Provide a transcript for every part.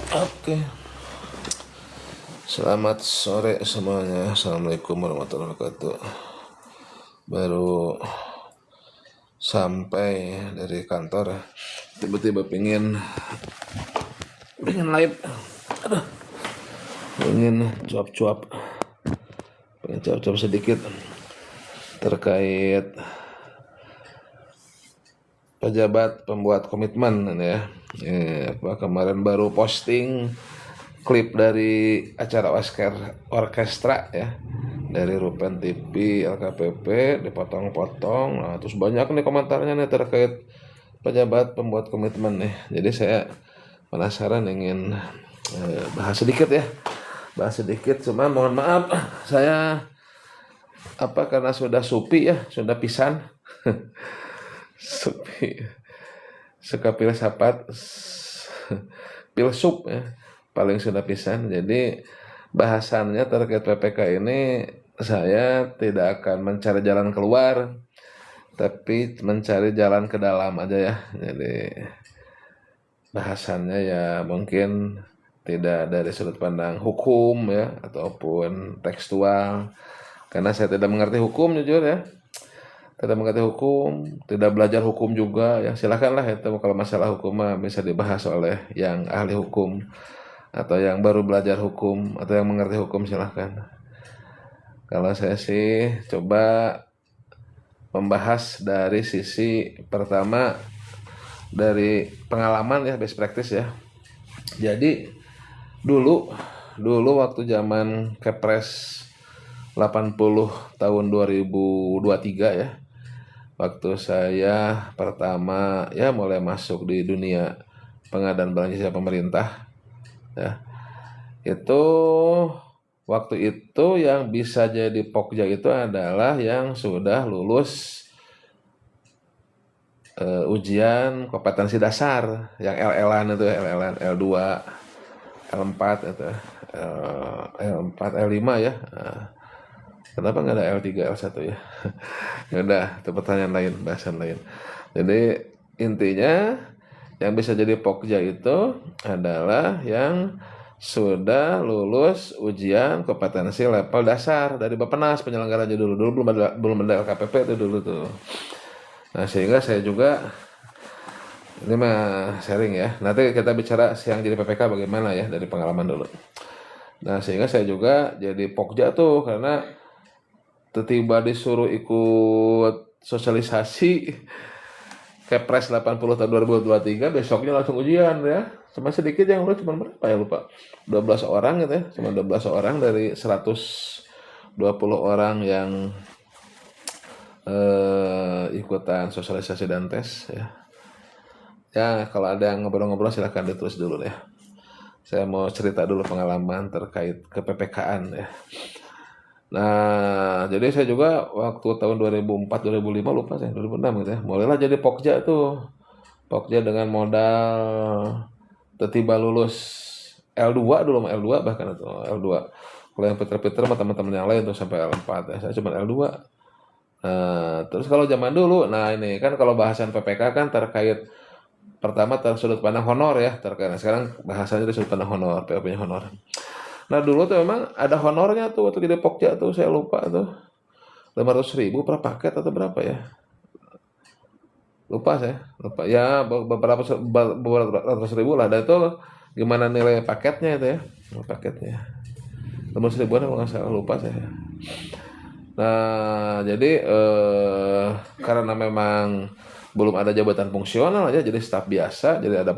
Oke, selamat sore semuanya. Assalamualaikum warahmatullahi wabarakatuh. Baru sampai dari kantor, tiba-tiba pengen live, pengen cuap-cuap, sedikit terkait pejabat pembuat komitmen ya. Kemarin baru posting klip dari acara orkestra ya, dari Rupen TV LKPP dipotong-potong. Nah, terus banyak nih komentarnya nih terkait pejabat pembuat komitmen nih. Jadi saya penasaran ingin bahas sedikit, cuma mohon maaf saya karena sudah supi ya, sudah pisan. Supi suka filsafat filsuf ya, paling sudah pisan. Jadi bahasannya terkait PPK ini saya tidak akan mencari jalan keluar, tapi mencari jalan ke dalam aja ya. Jadi bahasannya ya mungkin tidak dari sudut pandang hukum ya ataupun tekstual, karena saya tidak mengerti hukum, jujur ya, tidak mengerti hukum, tidak belajar hukum juga ya. Silakanlah itu, kalau masalah hukum mah bisa dibahas oleh yang ahli hukum atau yang baru belajar hukum atau yang mengerti hukum, silahkan. Kalau saya sih coba membahas dari sisi pertama, dari pengalaman ya, best practice ya. Jadi dulu waktu zaman Kepres 80 tahun 2023 ya, waktu saya pertama ya mulai masuk di dunia pengadaan barang jasa pemerintah ya, itu waktu itu yang bisa jadi pokja itu adalah yang sudah lulus ujian kompetensi dasar yang LL-an itu, LL-an L2, L4 itu, L4, L5 ya. Kenapa nggak ada L3, L1 ya? Ya udah, itu pertanyaan lain, bahasan lain. Jadi intinya yang bisa jadi pokja itu adalah yang sudah lulus ujian kompetensi level dasar dari Bappenas penyelenggaranya dulu belum ada LKPP itu dulu tuh. Nah, sehingga saya juga, ini mah sharing ya, nanti kita bicara yang jadi PPK bagaimana ya dari pengalaman dulu. Nah, sehingga saya juga jadi pokja tuh, karena tiba disuruh ikut sosialisasi Kepres 80 tahun 2023, besoknya langsung ujian ya. Cuma sedikit yang lulus, cuma berapa ya, lupa. 12 orang gitu ya, cuma 12 orang dari 120 orang yang ikutan sosialisasi dan tes ya. Ya, kalau ada yang ngobrol-ngobrol silahkan ditulis dulu ya. Saya mau cerita dulu pengalaman terkait ke-PPK-an ya. Nah, jadi saya juga waktu tahun 2004, 2005 lupa saya, 2006 gitu ya. Mulailah jadi pokja tuh. Pokja dengan modal tiba lulus L2 dulu, L2 bahkan itu L2. Kalau yang Peter sama teman-teman yang lain tuh sampai L4 ya. Saya cuma L2. Terus kalau zaman dulu, nah ini kan kalau bahasan PPK kan terkait pertama sudut pandang honor ya, terkait. Nah, sekarang bahasanya dari sudut pandang honor, POP-nya honor. Nah dulu tuh memang ada honornya tuh waktu jadi pokja tuh, saya lupa tuh 500.000 per paket atau berapa ya, lupa saya, lupa ya, beberapa ratus ribu lah. Dan itu gimana nilai paketnya itu ya, paketnya 500.000-an kalau nggak salah, lupa saya. Nah jadi karena memang belum ada jabatan fungsional aja, jadi staf biasa, jadi ada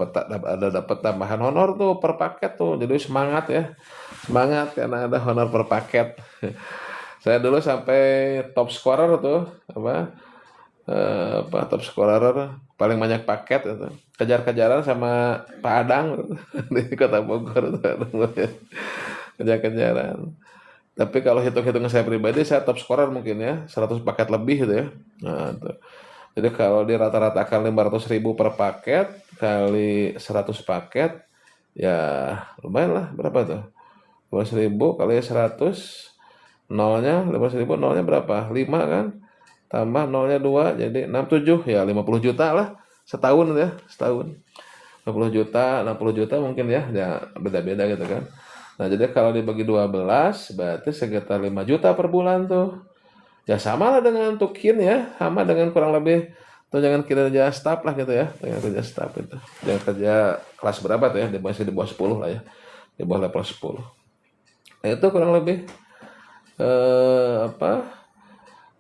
dapat tambahan honor tuh per paket tuh, jadi semangat ya, semangat karena ada honor per paket. Saya dulu sampai top scorer tuh, top scorer paling banyak paket itu, kejar-kejaran sama Pak Adang di Kota Bogor tuh, kejar-kejaran. Tapi kalau hitung-hitungan saya pribadi, saya top scorer mungkin ya, 100 paket lebih gitu ya. Nah, tuh. Jadi kalau di rata-ratakan 500.000 per paket kali 100 paket, ya lumayan lah, berapa tuh? 15.000 kali 100, nolnya 15.000, nolnya berapa? 5 kan? Tambah nolnya 2, jadi 67, ya 50 juta lah setahun ya, setahun. 50 juta, 60 juta mungkin ya, ya beda-beda gitu kan. Nah, jadi kalau dibagi 12 berarti sekitar 5 juta per bulan tuh. Ya sama lah dengan tukin ya, sama dengan kurang lebih tuh jangan kerja staff lah gitu ya, jangan kerja staff itu. Jangan kerja kelas berapa tuh ya, masih di bawah 10 lah ya, di bawah level 10. Nah, itu kurang lebih apa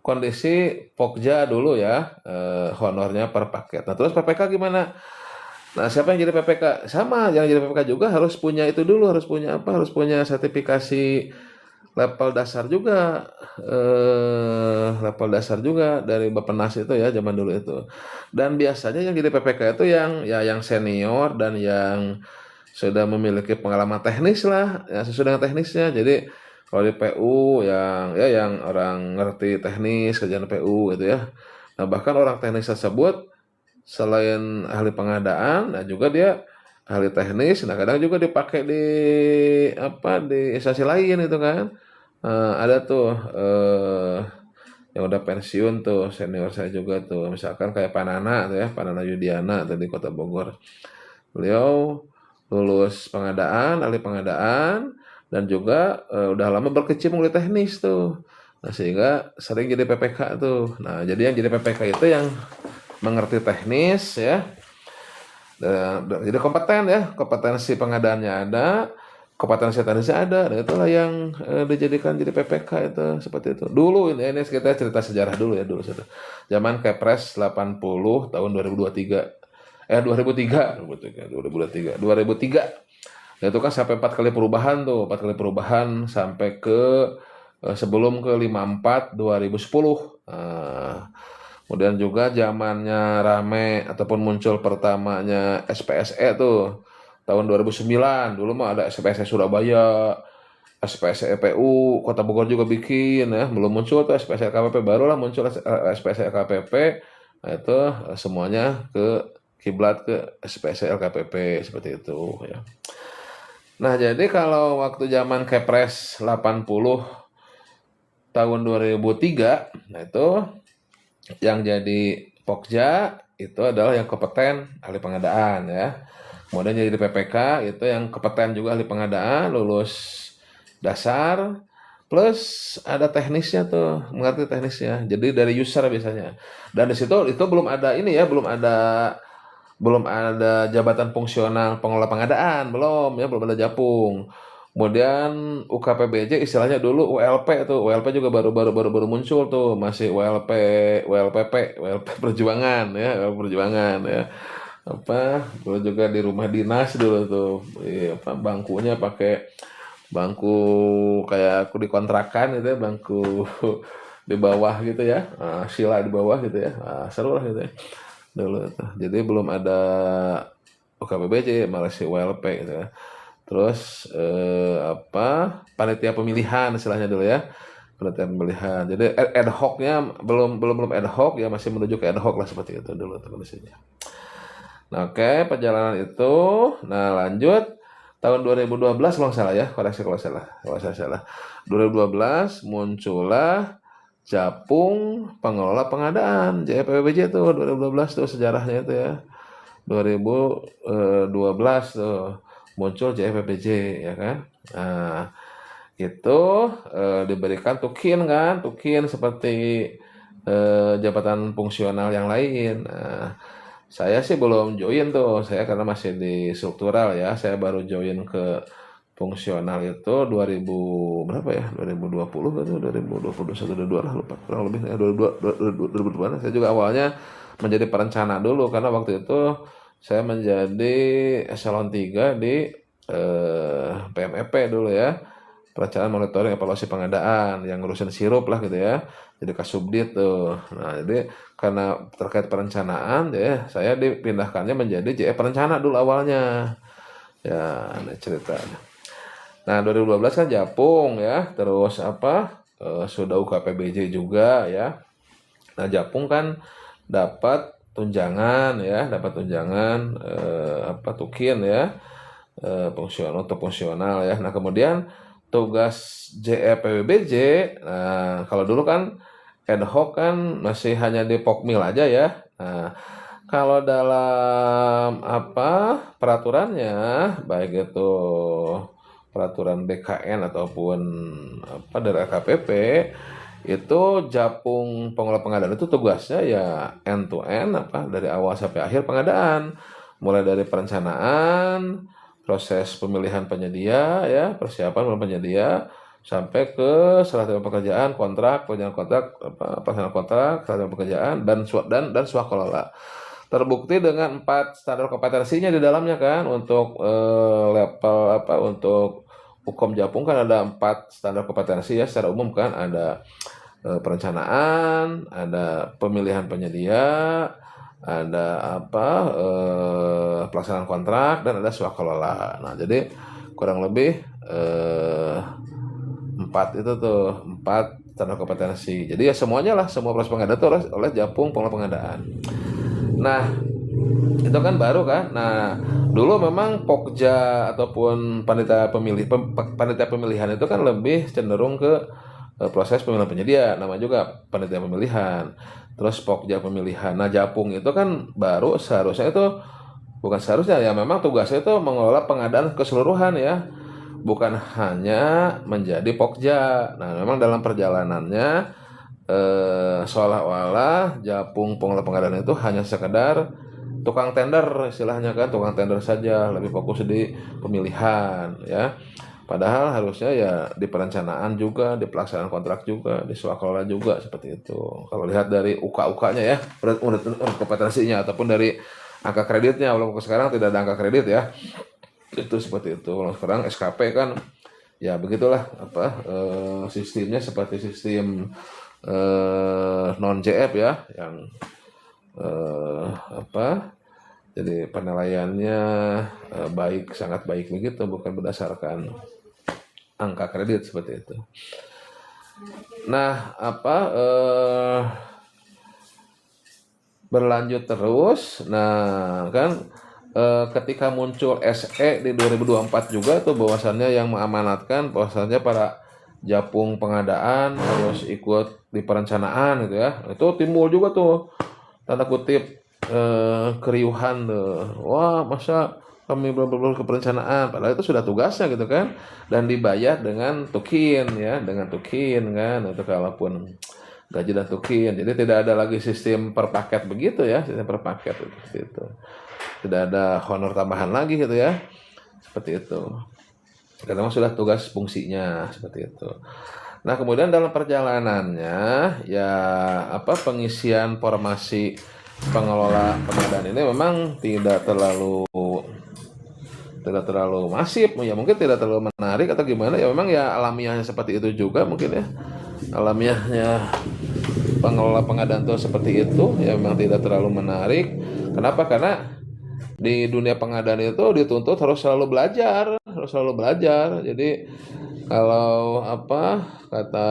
kondisi Pokja dulu ya, honornya per paket. Nah, terus PPK gimana? Nah, siapa yang jadi PPK? Sama, yang jadi PPK juga harus punya itu dulu, harus punya apa? Harus punya sertifikasi level dasar juga, level dasar juga dari Bappenas itu ya, zaman dulu itu. Dan biasanya yang jadi PPK itu yang ya yang senior dan yang sudah memiliki pengalaman teknis lah, ya sesuai dengan teknisnya. Jadi kalau di PU yang ya yang orang ngerti teknis kerjaan PU gitu ya. Nah, bahkan orang teknis tersebut selain ahli pengadaan, nah juga dia ahli teknis. Nah, kadang juga dipakai di apa di instansi lain itu kan. Ada tuh yang udah pensiun tuh senior saya juga tuh, misalkan kayak Panana tuh ya, Panana Yudiana tuh di Kota Bogor. Beliau lulus pengadaan, ahli pengadaan, dan juga udah lama berkecimpung di teknis tuh. Nah, sehingga sering jadi PPK tuh. Nah, jadi yang jadi PPK itu yang mengerti teknis ya. Jadi kompeten ya, kompetensi pengadaannya ada, kompetensi teknisnya ada, dan itulah yang dijadikan jadi PPK itu seperti itu. Dulu ini kita cerita sejarah dulu ya dulu sudah. Zaman Kepres 80 tahun 2023. 2003. Nah, itu kan sampai 4 kali perubahan tuh, 4 kali perubahan sampai ke sebelum ke 54 2010. Kemudian juga zamannya rame ataupun muncul pertamanya SPSE tuh tahun 2009. Dulu mah ada SPSE Surabaya, SPSE PU, Kota Bogor juga bikin ya. Belum muncul tuh SPSE LKPP, barulah muncul SPSE LKPP. Nah, itu semuanya ke kiblat ke SPSE LKPP seperti itu ya. Nah, jadi kalau waktu zaman Kepres 80 tahun 2003, nah itu yang jadi Pokja itu adalah yang kompeten ahli pengadaan ya. Kemudian jadi PPK itu yang kompeten juga ahli pengadaan, lulus dasar plus ada teknisnya tuh, mengerti teknisnya. Jadi dari user biasanya. Dan di situ itu belum ada ini ya, belum ada jabatan fungsional pengelola pengadaan, belum ya, belum ada Japung. Kemudian UKPBJ istilahnya dulu ULP tuh, ULP juga baru muncul tuh, masih WLP Perjuangan ya, WLP Perjuangan ya. Apa, dulu juga di rumah dinas dulu tuh, apa bangkunya pakai bangku kayak aku dikontrakan gitu ya, bangku di bawah gitu ya, sila di bawah gitu ya, seru lah gitu ya dulu tuh. Jadi belum ada UKPBJ, malah si WLP gitu ya. Terus apa panitia pemilihan istilahnya dulu ya, panitia pemilihan. Jadi ad hocnya belum ad hoc ya, masih menuju ke ad hoc lah seperti itu dulu kondisinya. Nah, oke, perjalanan itu. Nah, lanjut tahun 2012 kalau nggak salah ya, koreksi kalau saya salah. 2012 muncullah Japung Pengelola Pengadaan JPBJ tuh 2012 tuh sejarahnya itu ya. 2012 tuh muncul JPBJ ya kan. Nah, itu diberikan tukin kan, tukin seperti jabatan fungsional yang lain. Nah, saya sih belum join tuh, saya karena masih di struktural ya. Saya baru join ke fungsional itu 2000 berapa ya? 2020 atau 2021 22 lah lupa. Kurang lebih ya 2020. Saya juga awalnya menjadi perencana dulu karena waktu itu saya menjadi eselon 3 di PMEP dulu ya. Perencanaan monitoring evaluasi pengadaan yang ngurusin sirup lah gitu ya. Jadi Kasubdit tuh. Nah, jadi karena terkait perencanaan ya saya dipindahkannya menjadi JE perencana dulu awalnya. Ya, ini ceritanya. Nah, 2012 kan Japung ya, terus apa? Sudah UKPBJ juga ya. Nah, Japung kan dapat tunjangan ya, dapat tunjangan apa tukin ya. Fungsional untuk fungsional ya. Nah, kemudian tugas JEPWBJ, nah kalau dulu kan ad hoc kan masih hanya di Pokmil aja ya. Nah, Kalau dalam peraturannya, baik itu peraturan BKN ataupun dari LKPP, itu Japung pengelola pengadaan itu tugasnya ya end to end, dari awal sampai akhir pengadaan, mulai dari perencanaan, proses pemilihan penyedia, ya persiapan penyedia, sampai ke serah terima pekerjaan, kontrak, pelaksanaan kontrak, pelaksanaan kontrak, serah terima pekerjaan, dan swakelola. Terbukti dengan 4 standar kompetensinya di dalamnya kan, untuk level untuk Hukum Japung kan ada 4 standar kompetensi ya secara umum kan, ada perencanaan, ada pemilihan penyedia, ada pelaksanaan kontrak, dan ada swakelola. Nah, jadi kurang lebih 4 standar kompetensi. Jadi ya semuanya lah, semua proses pengadaan itu oleh Japung pengelola pengadaan. Nah, itu kan baru kan. Nah, dulu memang Pokja ataupun panitia pemilihan itu kan lebih cenderung ke proses pemilihan penyedia, nama juga panitia pemilihan. Terus Pokja pemilihan. Nah, Japung itu kan baru, seharusnya itu bukan seharusnya ya, memang tugasnya itu mengelola pengadaan keseluruhan ya, bukan hanya menjadi Pokja. Nah, memang dalam perjalanannya seolah-olah Japung pengelola pengadaan itu hanya sekedar tukang tender, istilahnya kan, tukang tender saja, lebih fokus di pemilihan ya. Padahal harusnya ya di perencanaan juga, di pelaksanaan kontrak juga, di swakelola juga, seperti itu. Kalau lihat dari UK-UK-nya ya, unit kompetensinya, ataupun dari angka kreditnya, walaupun sekarang tidak ada angka kredit ya. Itu seperti itu. Kalau sekarang SKP kan ya begitulah, sistemnya seperti sistem non JF ya, yang jadi penilaiannya baik, sangat baik begitu, bukan berdasarkan angka kredit seperti itu. Nah, berlanjut terus. Nah, kan ketika muncul SE di 2024 juga tuh, bahwasannya yang mengamanatkan bahwasannya para Japung pengadaan harus ikut di perencanaan gitu ya. Itu timbul juga tuh tanda kutip keriuhan tuh. Wah, masa kami belum ke perencanaan, padahal itu sudah tugasnya gitu kan, dan dibayar dengan tukin ya, dengan tukin kan, itu kalaupun gaji dan tukin. Jadi tidak ada lagi sistem per paket begitu ya, sistem per paket itu. Tidak ada honor tambahan lagi gitu ya, seperti itu. Karena memang sudah tugas fungsinya seperti itu. Nah, kemudian dalam perjalanannya ya pengisian formasi pengelola pengadaan ini memang tidak terlalu masif ya, mungkin tidak terlalu menarik atau gimana ya, memang ya alamiahnya seperti itu juga mungkin ya. Alamiahnya pengelola pengadaan itu seperti itu ya, memang tidak terlalu menarik. Kenapa? Karena di dunia pengadaan itu dituntut harus selalu belajar. Jadi kalau kata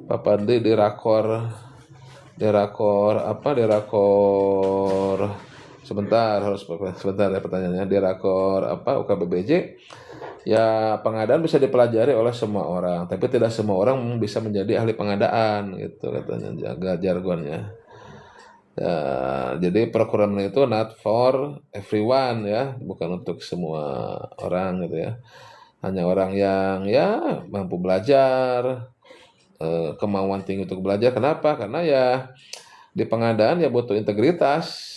Pak Padli di rakor sebentar ya pertanyaannya, di rakor UKBBJ ya, pengadaan bisa dipelajari oleh semua orang, tapi tidak semua orang bisa menjadi ahli pengadaan gitu katanya, jaga jargonnya. Ya, jadi procurement itu not for everyone ya, bukan untuk semua orang gitu ya. Hanya orang yang ya mampu belajar, kemauan tinggi untuk belajar. Kenapa? Karena ya di pengadaan ya butuh integritas,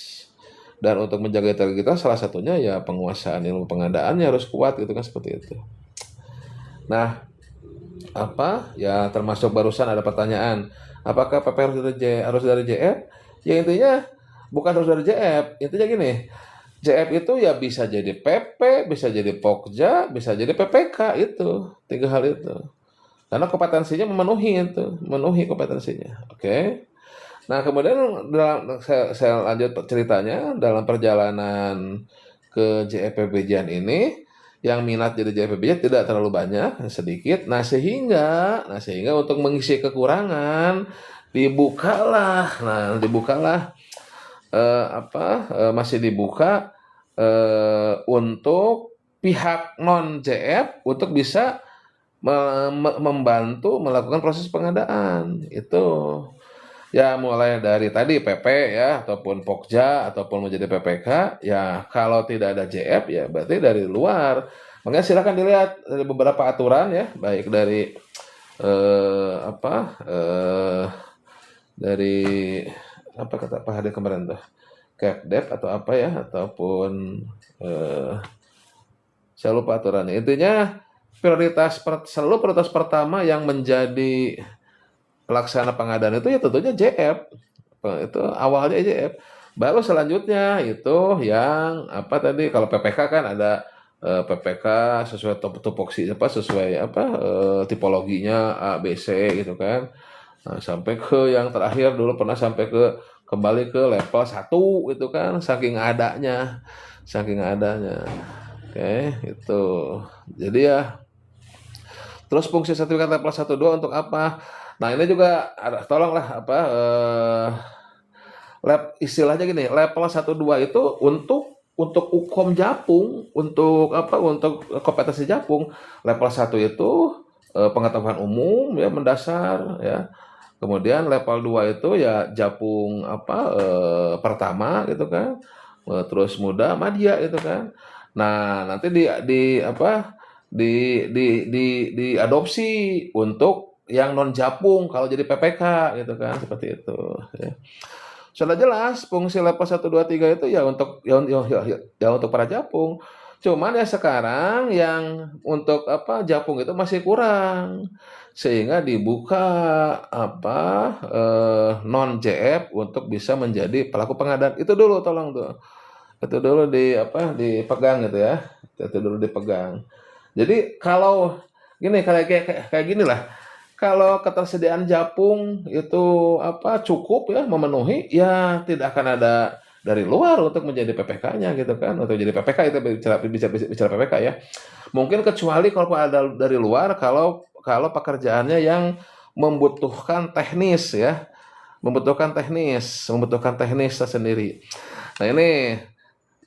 dan untuk menjaga integritas salah satunya ya penguasaan ilmu pengadaannya harus kuat gitu kan, seperti itu. Nah, ya termasuk barusan ada pertanyaan, apakah PP harus dari JF? Ya intinya bukan harus dari JF, intinya gini, JF itu ya bisa jadi PP, bisa jadi Pokja, bisa jadi PPK, itu 3 hal itu. Karena kompetensinya memenuhi kompetensinya. Oke. Nah, kemudian saya lanjut ceritanya, dalam perjalanan ke JFPBJ ini, yang minat jadi JFPBJ tidak terlalu banyak, sedikit. Nah, sehingga untuk mengisi kekurangan dibukalah masih dibuka untuk pihak non JF untuk bisa membantu melakukan proses pengadaan itu. Ya mulai dari tadi PP ya, ataupun Pokja, ataupun menjadi PPK, ya kalau tidak ada JF ya berarti dari luar. Makanya silakan dilihat dari beberapa aturan ya, baik dari apa dari apa kata Pak Hadi kemarin tuh, Kepdep atau apa ya, ataupun eh, saya lupa aturannya. Intinya selalu prioritas pertama yang menjadi pelaksana pengadaan itu ya tentunya JF. Itu awalnya JF. Baru selanjutnya itu yang apa tadi, kalau PPK kan ada PPK sesuai tupoksi apa, sesuai apa tipologinya A B C gitu kan. Nah, sampai ke yang terakhir dulu pernah sampai kembali ke level 1 itu kan, saking adanya. Saking adanya. Oke, itu. Jadi ya, terus fungsi sertifikat level 1 2 untuk apa? Nah, ini juga ada, tolonglah apa istilahnya gini, level 1 2 itu untuk Ukom Japung, untuk apa? Untuk kompetensi Japung. Level 1 itu pengetahuan umum ya, mendasar ya. Kemudian level 2 itu ya Japung apa pertama gitu kan. Terus muda, madya gitu kan. Nah, nanti di apa? Diadopsi untuk yang non Japung kalau jadi PPK gitu kan, seperti itu ya. Sudah jelas fungsi level 1 2 3 itu ya untuk ya untuk para Japung. Cuman ya sekarang yang untuk apa Japung itu masih kurang, sehingga dibuka apa non JF untuk bisa menjadi pelaku pengadaan. Itu dulu tolong tuh. Itu dulu di apa dipegang gitu ya. Itu dulu dipegang. Jadi kalau gini, kayak gini lah. Kalau ketersediaan Japung itu apa cukup ya memenuhi, ya tidak akan ada dari luar untuk menjadi PPK-nya gitu kan. Untuk jadi PPK itu bicara PPK ya. Mungkin kecuali kalau ada dari luar, kalau pekerjaannya yang membutuhkan teknis ya, membutuhkan teknis tersendiri. Nah, ini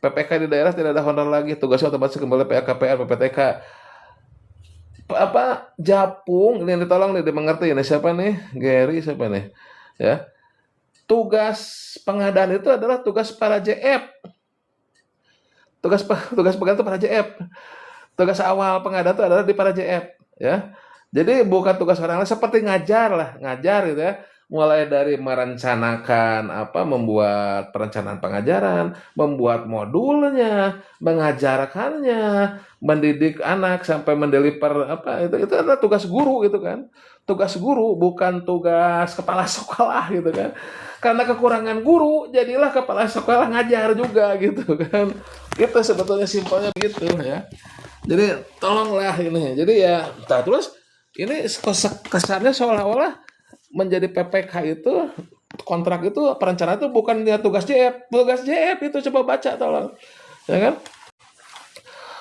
PPK di daerah tidak ada honor lagi, tugasnya otomatis kembali PKPR, PPTK. Apa Japung ini tolong nih dimengerti, ini siapa nih, Gary siapa nih ya, tugas pengadaan itu adalah tugas para JF, tugas pengadaan itu para JF, tugas awal pengadaan itu adalah di para JF ya. Jadi bukan tugas orang lain, seperti ngajar lah, ngajar gitu ya. Mulai dari merencanakan apa, membuat perencanaan pengajaran, membuat modulnya, mengajarkannya, mendidik anak sampai mendeliver apa, itu adalah tugas guru gitu kan. Tugas guru bukan tugas kepala sekolah gitu kan. Karena kekurangan guru, jadilah kepala sekolah ngajar juga gitu kan. Itu sebetulnya simpelnya begitu ya. Jadi tolonglah ini. Jadi ya, nah, terus ini kesannya seolah-olah menjadi PPK itu, kontrak itu, perencanaan itu bukan dia tugas JF. Tugas JF itu coba baca tolong. Ya kan?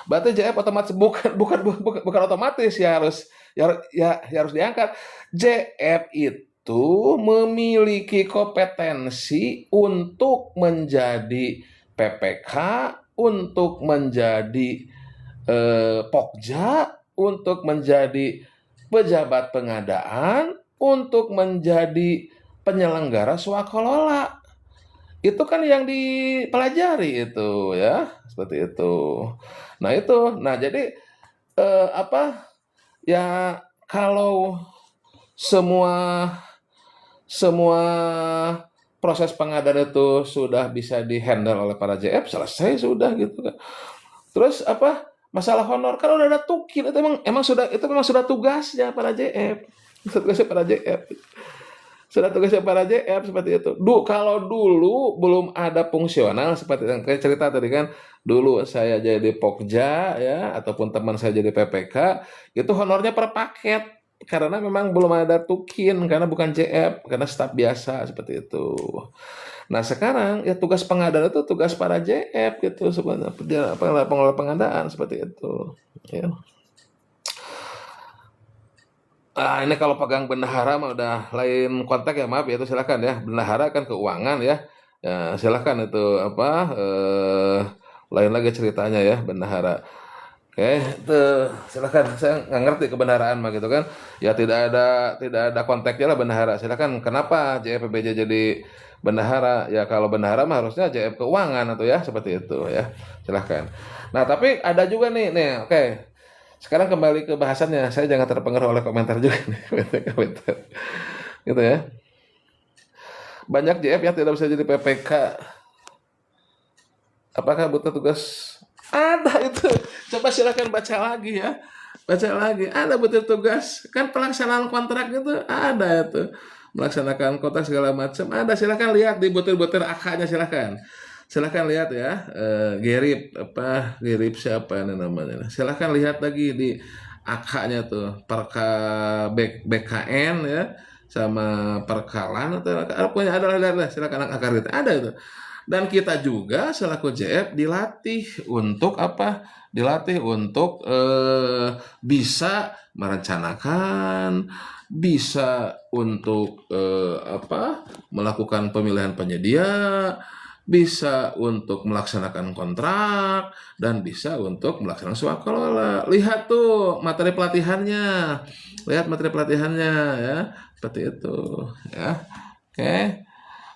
Berarti JF otomatis bukan otomatis, ya harus diangkat. JF itu memiliki kompetensi untuk menjadi PPK, untuk menjadi Pokja, untuk menjadi pejabat pengadaan, untuk menjadi penyelenggara swakolola. Itu kan yang dipelajari itu ya, seperti itu. Nah itu, nah jadi apa ya, kalau semua semua proses pengadaan itu sudah bisa dihandle oleh para JF, selesai sudah gitu kan. Terus apa masalah honor kan udah ada tukin, itu memang sudah tugasnya para JF, tugasnya para JF, sudah tugasnya para JF seperti itu. Kalau dulu belum ada fungsional seperti yang kayak cerita tadi kan, dulu saya jadi Pokja ya, ataupun teman saya jadi PPK, itu honornya per paket karena memang belum ada tukin, karena bukan JF, karena staf biasa seperti itu. Nah sekarang ya tugas pengadaan itu tugas para JF gitu sebenarnya, pengelola pengadaan seperti itu ya. Ini kalau pegang bendahara mah udah lain kontak ya, maaf ya, itu silakan ya, bendahara kan keuangan ya, ya silakan itu apa lain lagi ceritanya ya bendahara. Oke, itu silakan. Saya nggak ngerti kebenaran mah gitu kan. Ya tidak ada konteksnya lah bendahara. Silakan. Kenapa JFPBJ jadi bendahara? Ya kalau bendahara mah harusnya JF Keuangan atau ya seperti itu ya. Silakan. Nah tapi ada juga nih, oke. Sekarang kembali ke bahasannya. Saya jangan terpengaruh oleh komentar juga nih. Komentar. Gitu ya. Banyak JF yang tidak bisa jadi PPK. Apakah butuh tugas? Ada itu. Coba silakan baca lagi ya. Baca lagi. Ada butuh tugas. Kan pelaksanaan kontrak itu ada itu. Melaksanakan kontrak segala macam. Ada, silakan lihat di butir-butir AK-nya silakan. Silakan lihat ya. Gerip apa? Gerip siapa ini namanya? Silakan lihat lagi di AK-nya tuh. Perka BKN ya sama perkalan atau punya ada silakan akar itu ada itu. Dan kita juga selaku JF dilatih untuk apa? Dilatih untuk bisa merencanakan, bisa untuk apa? Melakukan pemilihan penyedia, bisa untuk melaksanakan kontrak, dan bisa untuk melaksanakan swakelola. Lihat tuh materi pelatihannya, lihat materi pelatihannya ya, seperti itu ya. Oke.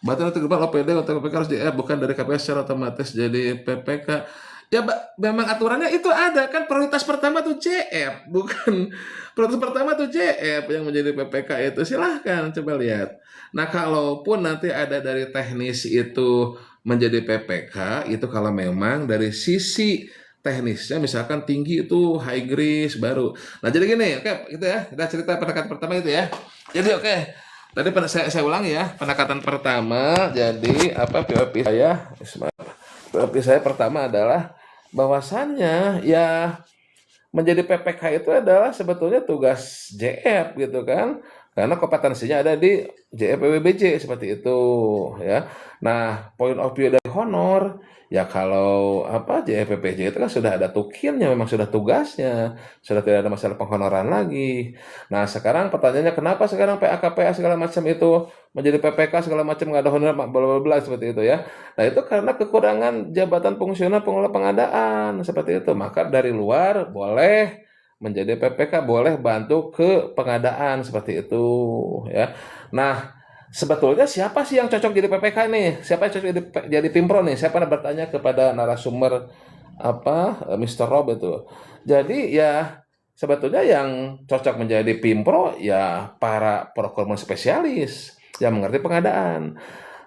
Batal terlibat OPD untuk PPK harus bukan dari KPS secara otomatis jadi PPK. Ya memang aturannya itu ada kan, prioritas pertama tuh JF, bukan prioritas pertama tuh JF yang menjadi PPK itu. Silahkan coba lihat. Nah kalaupun nanti ada dari teknis itu menjadi PPK, itu kalau memang dari sisi teknisnya misalkan tinggi itu high grease baru. Nah jadi gini, oke gitu ya, kita cerita pendekatan pertama itu ya. Jadi oke. Tadi saya ulangi ya, pendekatan pertama jadi apa POV saya, POV saya pertama adalah bahwasannya ya menjadi PPK itu adalah sebetulnya tugas JF gitu kan, karena kompetensinya ada di JF PWBJ seperti itu ya. Nah point of view dari honor ya kalau apa JF PPJ itu kan sudah ada tukinnya, memang sudah tugasnya, sudah tidak ada masalah penghonoran lagi. Nah sekarang pertanyaannya kenapa sekarang PA segala macam itu menjadi PPK segala macam nggak ada honor bla bla bla seperti itu ya. Nah itu karena kekurangan jabatan fungsional pengelola pengadaan seperti itu. Maka dari luar boleh menjadi PPK, boleh bantu ke pengadaan seperti itu ya. Nah sebetulnya siapa sih yang cocok jadi PPK nih? Siapa yang cocok jadi Pimpro nih? Saya pernah bertanya kepada narasumber apa Mr. Rob itu. Jadi ya sebetulnya yang cocok menjadi Pimpro ya para procurement spesialis yang mengerti pengadaan.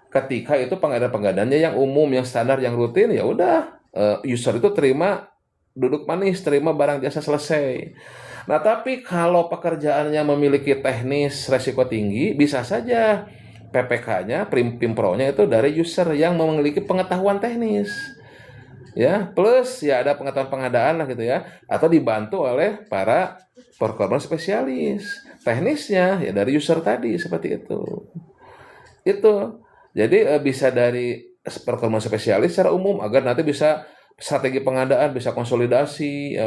Ketika itu pengadaan-pengadaannya yang umum, yang standar, yang rutin, ya udah user itu terima duduk manis, terima barang jasa selesai. Nah, tapi kalau pekerjaannya memiliki teknis resiko tinggi, bisa saja PPK-nya, Pimpro-nya itu dari user yang memiliki pengetahuan teknis. Ya, plus ya ada pengetahuan pengadaan lah gitu ya, atau dibantu oleh para procurement spesialis. Teknisnya ya dari user tadi seperti itu. Itu. Jadi bisa dari procurement spesialis secara umum agar nanti bisa strategi pengadaan, bisa konsolidasi,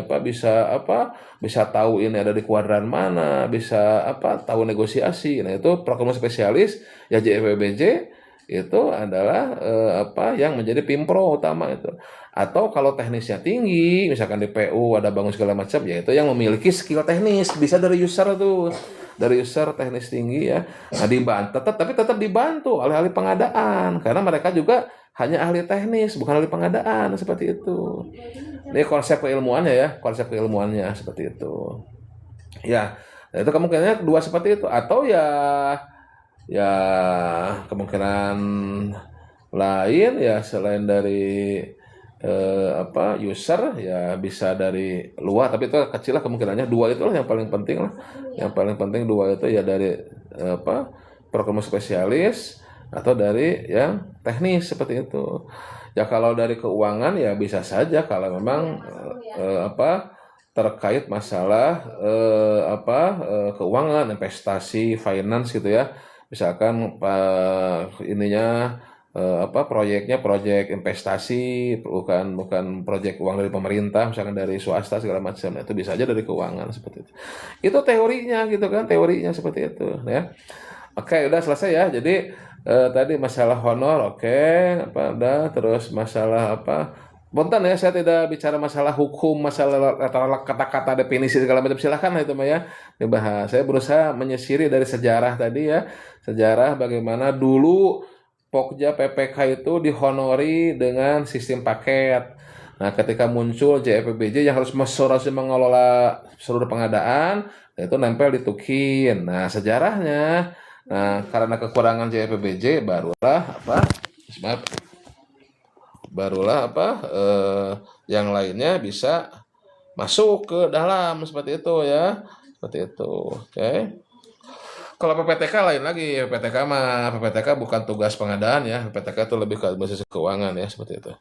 bisa tahu ini ada di kuadran mana, bisa tahu negosiasi. Nah itu procurement spesialis ya JFWBJ itu adalah yang menjadi Pimpro utama itu. Atau kalau teknisnya tinggi, misalkan di PU ada bangun segala macam, ya itu yang memiliki skill teknis, bisa dari user tuh. Dari user teknis tinggi ya. Nah, dibantu tapi tetap dibantu oleh ahli pengadaan karena mereka juga hanya ahli teknis, bukan ahli pengadaan seperti itu. Ini konsep keilmuannya ya, konsep keilmuannya seperti itu. Ya, nah itu kemungkinannya dua seperti itu atau ya kemungkinan lain ya selain dari user ya bisa dari luar, tapi itu kecil lah kemungkinannya. Dua itulah yang paling penting lah, yang paling penting dua itu ya dari program spesialis atau dari yang teknis seperti itu ya. Kalau dari keuangan ya bisa saja kalau memang terkait masalah keuangan, investasi, finance gitu ya, misalkan ininya proyeknya proyek investasi, bukan proyek uang dari pemerintah, misalkan dari swasta segala macam. Itu bisa aja dari keuangan seperti itu. Itu teorinya gitu kan, teorinya seperti itu ya. Oke, udah selesai ya. Jadi tadi masalah honor, oke, udah, terus masalah Spontan ya, saya tidak bicara masalah hukum, masalah kata-kata definisi segala macam, silahkan lah itu mah ya dibahas. Saya berusaha menyisiri dari sejarah tadi ya, sejarah bagaimana dulu Pokja PPK itu dihonori dengan sistem paket. Nah, ketika muncul JFPBJ yang harus mengelola seluruh pengadaan, itu nempel di Tukin. Nah, sejarahnya, nah karena kekurangan JFPBJ barulah apa? Maaf, barulah apa yang lainnya bisa masuk ke dalam seperti itu ya, seperti itu. Oke. Kalau PPTK lain lagi, PPTK bukan tugas pengadaan ya, PPTK itu lebih ke administrasi keuangan ya, seperti itu.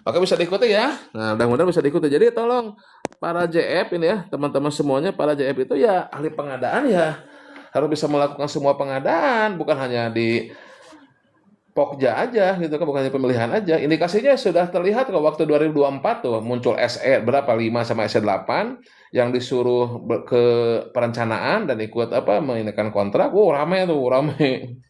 Maka bisa diikuti ya. Nah, mudah-mudahan bisa diikuti. Jadi tolong para JF ini ya, teman-teman semuanya, para JF itu ya ahli pengadaan ya, harus bisa melakukan semua pengadaan, bukan hanya di Pokja aja gitu kan, bukan hanya pemilihan aja. Indikasinya sudah terlihat kok waktu 2024 tuh muncul SE berapa 5 sama SE 8 yang disuruh ke perencanaan dan ikut apa menginginkan kontrak. Rame tuh, rame.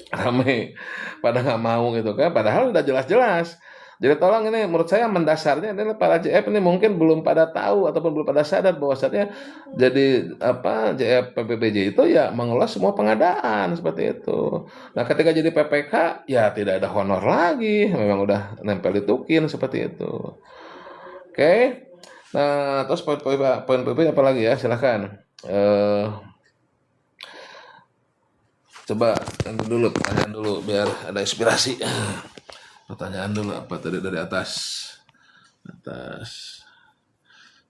Rame. Pada nggak mau gitu kan. Padahal udah jelas-jelas. Jadi tolong ini menurut saya mendasarnya adalah para JF ini mungkin belum pada tahu ataupun belum pada sadar bahwasannya jadi apa JF PPBJ itu ya mengelola semua pengadaan seperti itu. Nah, ketika jadi PPK ya tidak ada honor lagi, memang udah nempel di tukin seperti itu. Oke. Nah, terus poin-poin apa lagi ya? Silakan. Coba dulu pertanyaan dulu biar ada inspirasi. Pertanyaan dulu apa tadi dari atas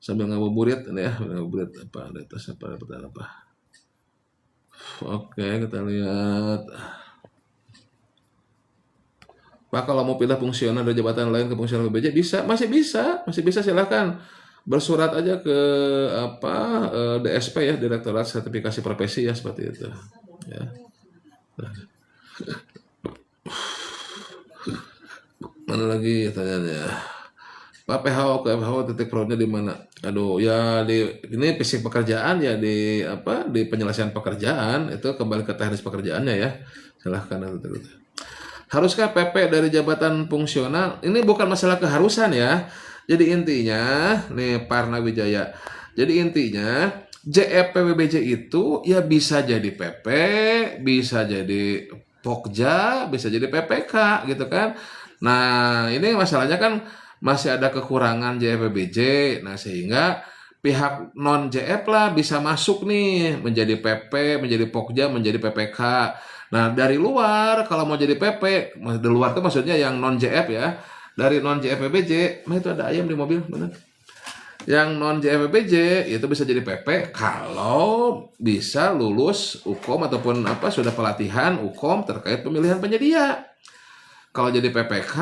sambil ngabuburit ini ya, ngabuburit apa di atas apa pertanyaan apa. Oke, kita lihat. Pak, kalau mau pindah fungsional dari jabatan lain ke fungsional BPJ masih bisa silahkan bersurat aja ke apa DSP ya, Direktorat Sertifikasi Profesi ya, seperti itu ya. Mana lagi tanyanya? Pak, PHO ke FHO titik fraudnya di mana? Aduh, ya ini fisik pekerjaan ya, di apa di penyelesaian pekerjaan itu kembali ke teknis pekerjaannya ya. Silahkan itu. Haruskah PP dari jabatan fungsional? Ini bukan masalah keharusan ya. Jadi intinya nih Parna Wijaya. Jadi intinya JF PBBJ itu ya bisa jadi PP, bisa jadi Pokja, bisa jadi PPK gitu kan. Nah, ini masalahnya kan masih ada kekurangan JFPBJ. Nah, sehingga pihak non JF lah bisa masuk nih menjadi PP, menjadi Pokja, menjadi PPK. Nah, dari luar kalau mau jadi PP, di luar itu maksudnya yang non JF ya. Dari non JFPBJ, itu ada ayam di mobil, benar. Yang non JFPBJ itu bisa jadi PP kalau bisa lulus UKOM ataupun apa sudah pelatihan UKOM terkait pemilihan penyedia. Kalau jadi PPK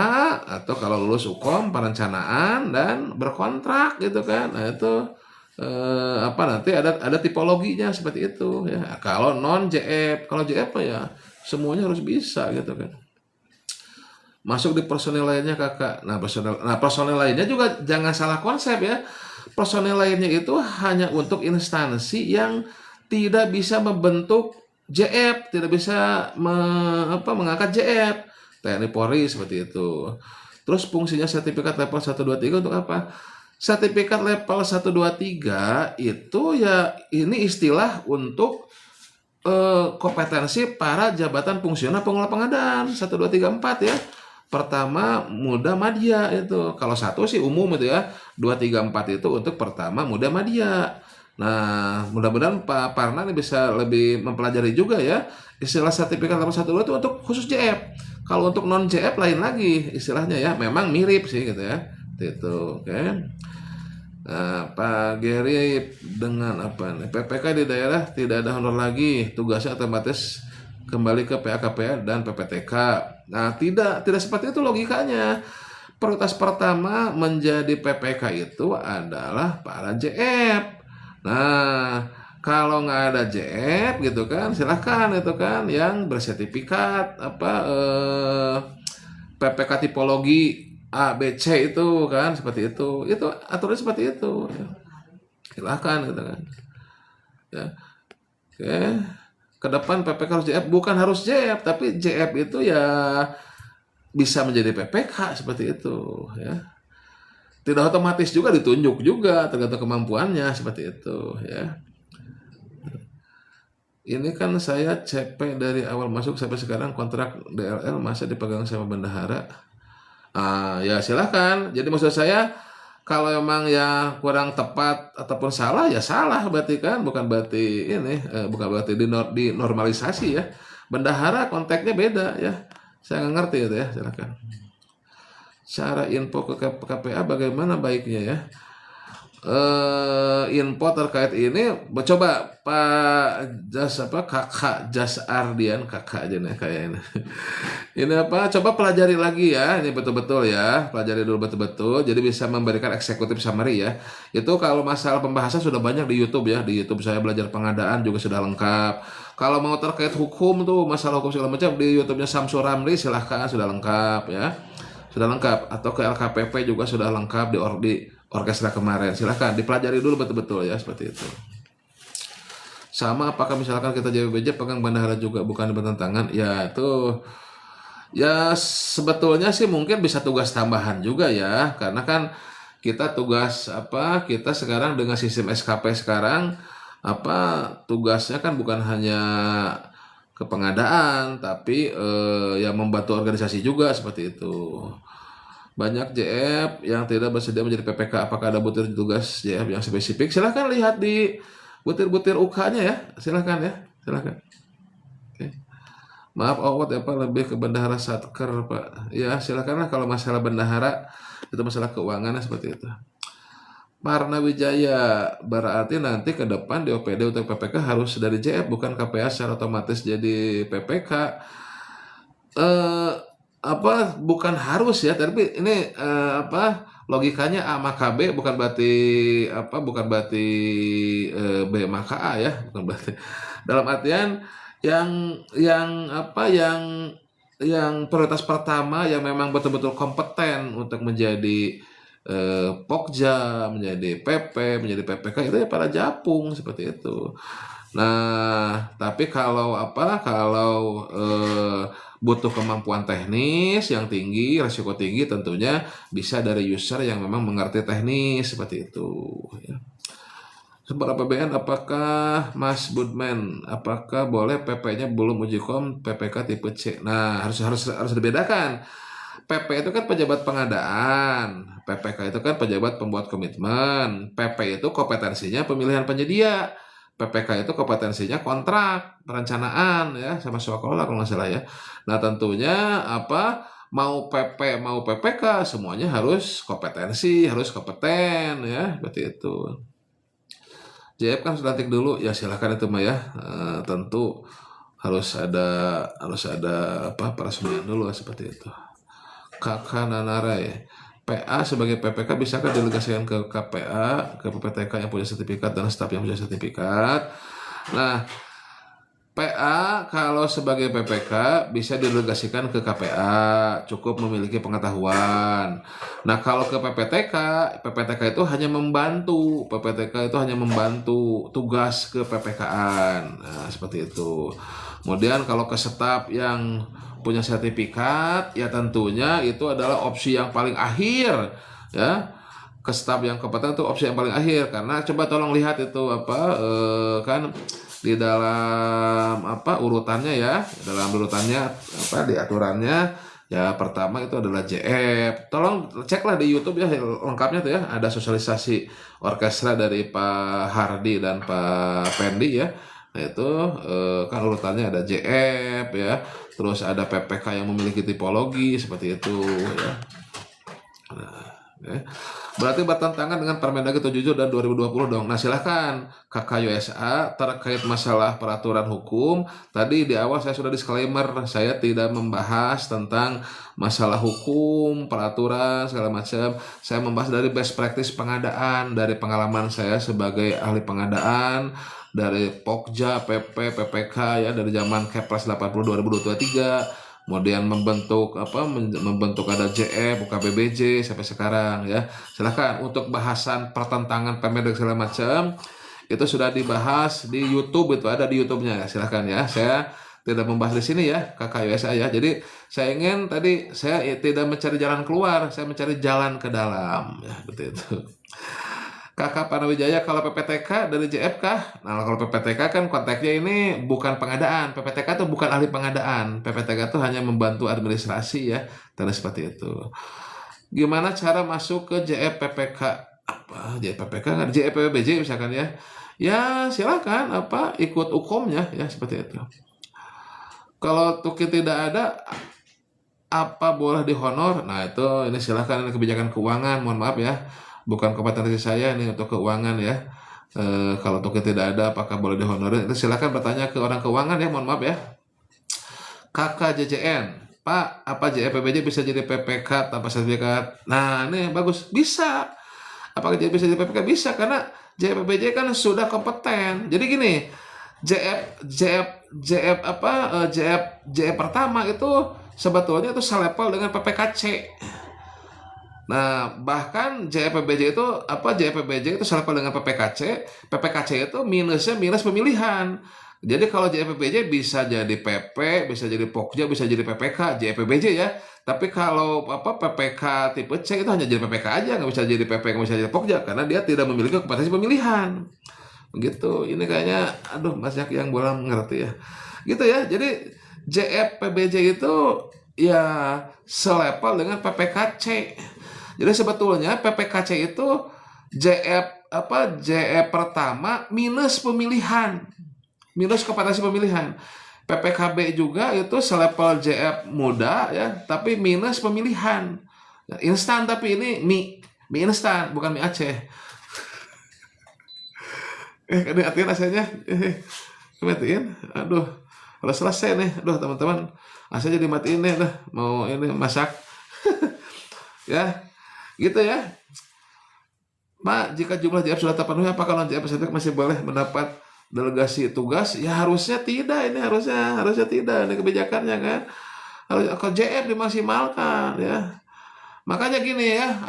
atau kalau lulus UKOM perencanaan dan berkontrak gitu kan. Nah, itu apa nanti ada tipologinya seperti itu ya. Kalau non JF, kalau JF ya semuanya harus bisa gitu kan. Masuk di personil lainnya Kakak. Nah, personil lainnya juga jangan salah konsep ya. Personil lainnya itu hanya untuk instansi yang tidak bisa membentuk JF, tidak bisa mengangkat JF. TNI Polri seperti itu. Terus fungsinya sertifikat level 1 2 3 untuk apa? Sertifikat level 1 2 3 itu ya ini istilah untuk kompetensi para jabatan fungsional pengelola pengadaan 1 2 3 4 ya. Pertama muda madya itu. Kalau 1 sih umum itu ya. 2 3 4 itu untuk pertama muda madya. Nah, mudah-mudahan Pak Parna bisa lebih mempelajari juga ya. Istilah sertifikat level 1 2 itu untuk khusus JF. Kalau untuk non JF lain lagi istilahnya ya, memang mirip sih gitu ya. Itu, oke. Nah, Pak Geri dengan apa nih? PPK di daerah tidak ada honor lagi, tugasnya otomatis kembali ke PAKPA dan PPTK. Nah, tidak seperti itu logikanya. Prioritas pertama menjadi PPK itu adalah para JF. Nah, kalau nggak ada JF gitu kan, silahkan itu kan yang bersertifikat PPK tipologi A, B, C itu kan seperti itu. Itu aturan seperti itu. Silahkan gitu kan. Ya. Oke. Ke depan PPK harus JF, bukan harus JF, tapi JF itu ya bisa menjadi PPK seperti itu ya. Tidak otomatis juga ditunjuk juga, tergantung kemampuannya seperti itu ya. Ini kan saya CP dari awal masuk sampai sekarang kontrak DLL masa dipegang sama bendahara. Ya silakan. Jadi maksud saya kalau emang ya kurang tepat ataupun salah ya salah berarti kan, bukan berarti ini bukan berarti dinormalisasi ya. Bendahara konteksnya beda ya. Saya nggak ngerti itu ya, silakan. Cara info ke KPA bagaimana baiknya ya? Info terkait ini coba Pak Kakak Jas Ardian, kakak aja nih kayak ini. Ini apa, coba pelajari lagi ya, ini betul-betul ya, pelajari dulu betul-betul jadi bisa memberikan eksekutif summary ya. Itu kalau masalah pembahasan sudah banyak di YouTube ya, di YouTube saya belajar pengadaan juga sudah lengkap. Kalau mau terkait hukum tuh, masalah hukum segala macam, di YouTube-nya Samsul Ramli silahkan, sudah lengkap ya, sudah lengkap. Atau ke LKPP juga sudah lengkap di orkestra kemarin, silahkan dipelajari dulu betul-betul ya, seperti itu. Sama apakah misalkan kita JBBJ pegang bendahara juga bukan bertentangan ya, itu ya sebetulnya sih mungkin bisa tugas tambahan juga ya, karena kan kita tugas kita sekarang dengan sistem SKP sekarang tugasnya kan bukan hanya ke pengadaan tapi yang membantu organisasi juga seperti itu. Banyak JF yang tidak bersedia menjadi PPK. Apakah ada butir tugas JF yang spesifik? Silahkan lihat di butir-butir UK-nya ya. Silahkan ya. Silahkan. Oke. Maaf Owot ya Pak, lebih ke bendahara satker Pak. Ya silahkan lah kalau masalah bendahara, itu masalah keuangannya seperti itu. Parna Wijaya, berarti nanti ke depan di OPD untuk PPK harus dari JF bukan KPA secara otomatis jadi PPK. Bukan harus ya, tapi ini logikanya A maka B bukan berarti B maka A ya, bukan berarti dalam artian yang prioritas pertama yang memang betul-betul kompeten untuk menjadi Pokja, menjadi PP, menjadi PPK itu ya para Japung seperti itu. Nah, tapi kalau butuh kemampuan teknis yang tinggi, resiko tinggi, tentunya bisa dari user yang memang mengerti teknis seperti itu. Ya. Sumber APBN, apakah Mas Budman, apakah boleh PP-nya belum uji kom PPK tipe C? Nah, harus dibedakan. PP itu kan pejabat pengadaan, PPK itu kan pejabat pembuat komitmen, PP itu kompetensinya pemilihan penyedia. PPK itu kompetensinya kontrak, perencanaan ya, sama swakelola kalau nggak salah ya. Nah tentunya mau PP mau PPK semuanya harus kompetensi, harus kompeten ya, seperti itu. JF kan sudah lantik dulu ya, silakan itu mah ya. Tentu harus ada peresmian dulu seperti itu. Kakak Nanarai, PA sebagai PPK bisakah delegasikan ke KPA, ke PPTK yang punya sertifikat dan staf yang punya sertifikat. Nah, PA kalau sebagai PPK bisa didelegasikan ke KPA, cukup memiliki pengetahuan. Nah, kalau ke PPTK itu hanya membantu, tugas ke PPK-an. Nah, seperti itu. Kemudian kalau ke staf yang punya sertifikat ya tentunya itu adalah opsi yang paling akhir ya, ke staf yang kompeten itu opsi yang paling akhir, karena coba tolong lihat itu kan di dalam urutannya ya, di aturannya ya, pertama itu adalah JF. Tolong ceklah di YouTube ya lengkapnya tuh ya, ada sosialisasi orkestra dari Pak Hardi dan Pak Pendi ya. Nah itu kan urutannya ada JF ya, terus ada PPK yang memiliki tipologi seperti itu ya. Nah, okay. Berarti bertentangan dengan Permendagri 77 dan 2020 dong. Nah silahkan Kakak USA terkait masalah peraturan hukum. Tadi di awal saya sudah disclaimer, saya tidak membahas tentang masalah hukum, peraturan segala macam. Saya membahas dari best practice pengadaan, dari pengalaman saya sebagai ahli pengadaan, dari Pokja, PP, PPK ya, dari zaman Kepres 80 2023. Kemudian membentuk ada JF, UKBBJ sampai sekarang ya. Silakan untuk bahasan pertentangan Permendagri segala macam itu sudah dibahas di YouTube, itu ada di YouTube-nya. Silakan ya. Saya tidak membahas di sini ya, kakak USA ya. Jadi saya ingin tadi saya tidak mencari jalan keluar, saya mencari jalan ke dalam ya, seperti itu. Kakak Panawijaya, kalau PPTK dari JF kah? Nah, kalau PPTK kan konteksnya ini bukan pengadaan. PPTK itu bukan ahli pengadaan. PPTK itu hanya membantu administrasi ya, dan seperti itu. Gimana cara masuk ke JF PPK? Apa? JF PPK nggak? JF PBBJ misalkan ya. Ya silakan ikut UKOM-nya ya, seperti itu. Kalau tuki tidak ada, apa boleh dihonor? Nah itu ini silakan, ini kebijakan keuangan, mohon maaf ya. Bukan kompetensi saya ini untuk keuangan ya. Kalau token tidak ada, apakah boleh dihonorir? Itu silakan bertanya ke orang keuangan ya, mohon maaf ya. Kakak JJN, Pak, apa JPBJ bisa jadi PPK tanpa sertifikat? Nah ini bagus, bisa. Apakah JP bisa jadi PPK? Bisa, karena JPBJ kan sudah kompeten. Jadi gini, JF pertama itu sebetulnya itu selevel dengan PPKC. Nah, bahkan JPBJ itu selevel dengan PPKC. PPKC itu minusnya minus pemilihan. Jadi kalau JPBJ bisa jadi PP, bisa jadi Pokja, bisa jadi PPK, JPBJ ya. Tapi kalau PPK tipe C itu hanya jadi PPK aja, nggak bisa jadi PP, nggak bisa jadi Pokja, karena dia tidak memiliki kompetensi pemilihan. Begitu. Ini kayaknya, aduh, banyak yang belum mengerti ya. Gitu ya. Jadi JPBJ itu ya selevel dengan PPKC. Jadi sebetulnya PPKC itu JF pertama minus pemilihan, minus kompetensi pemilihan. PPKB juga itu selevel JF muda ya, tapi minus pemilihan. Instan, tapi ini mie instan, bukan mie Aceh. Ini artinya rasanya, matiin. Aduh, kalau selesai nih, aduh teman-teman, asal jadi matiin nih, dah mau ini masak, ya. Gitu ya, Pak. Jika jumlah JF sudah terpenuhi, apakah non JF peserta masih boleh mendapat delegasi tugas? Ya harusnya tidak. Ini harusnya tidak. Ini kebijakannya kan. Kalau JF dimaksimalkan ya. Makanya gini ya,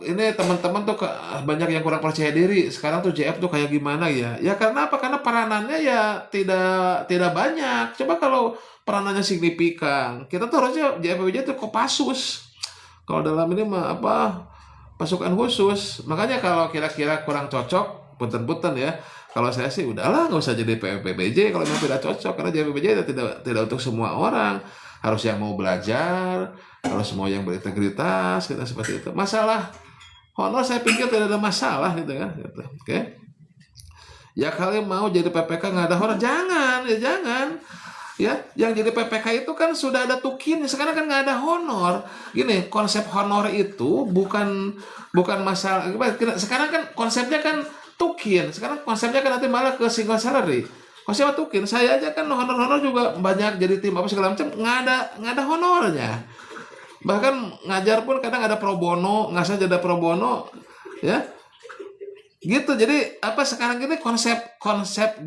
ini teman-teman tuh banyak yang kurang percaya diri. Sekarang tuh JF tuh kayak gimana ya? Ya karena apa? Karena peranannya ya tidak banyak. Coba kalau peranannya signifikan, kita tuh harusnya JF itu Kopassus. Kalau dalam ini pasukan khusus. Makanya kalau kira-kira kurang cocok, punten-punten ya. Kalau saya sih udahlah, nggak usah jadi PBBJ kalau memang tidak cocok, karena JPBJ tidak untuk semua orang. Harus yang mau belajar, harus semua yang berintegritas, gitu, seperti itu. Masalah honor saya pikir tidak ada masalah gitu kan. Gitu. Oke. Ya kalian mau jadi PPK nggak ada honor, jangan. Ya, yang jadi PPK itu kan sudah ada tukin, sekarang kan nggak ada honor. Gini, konsep honor itu bukan masalah. Sekarang kan konsepnya kan tukin. Sekarang konsepnya kan nanti malah ke single salary. Konsepnya tukin. Saya aja kan honor juga banyak jadi tim apa segala macam, nggak ada honornya. Bahkan ngajar pun kadang ada pro bono, nggak ada pro bono, ya. Gitu. Jadi sekarang ini konsep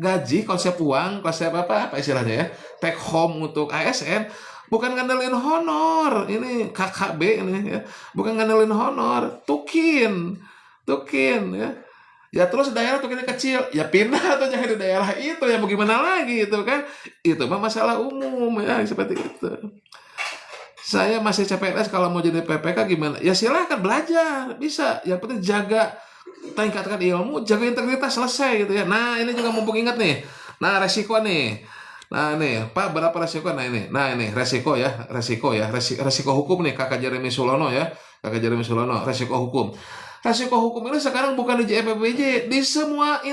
gaji, konsep uang, konsep apa istilahnya ya, take home untuk ASN bukan ngandelin honor. Ini KKB ini ya, bukan ngandelin honor, tukin ya. Ya terus daerah tukinnya kecil, ya pindah atau jangan di daerah itu, ya mau gimana lagi itu kan. Itu mah masalah umum ya, seperti itu. Saya masih CPNS, kalau mau jadi PPK gimana? Ya silahkan belajar, bisa. Yang penting tingkatkan ilmu, jaga integritas, selesai gitu ya. Nah ini juga mumpung ingat nih. Nah resiko nih. Nah nih Pak, berapa resiko? Nah ini resiko hukum nih, Kakak Jeremy Sulono ya. Resiko hukum. Resiko hukum ini sekarang bukan di JPBJ, di semua